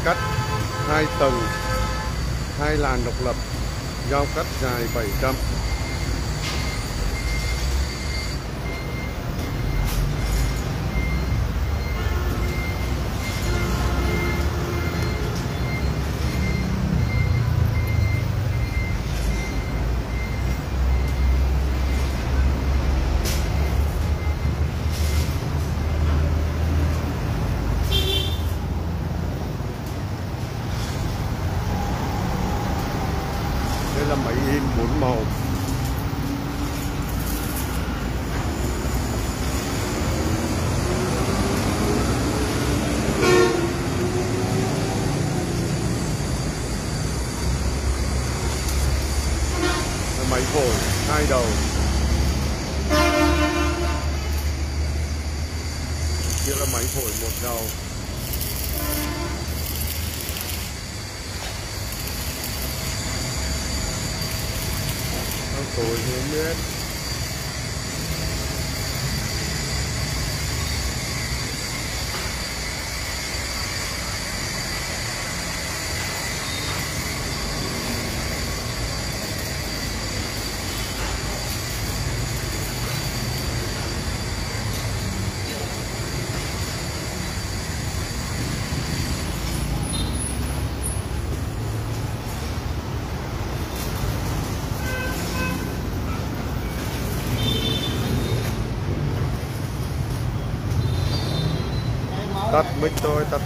cắt 2 tầng, 2 làn độc lập, giao cắt dài 700. Đây là máy in 4 màu. Máy phổi 2 đầu. Kia là máy phổi 1 đầu. Tôi không biết. Tắt mic tôi, tắt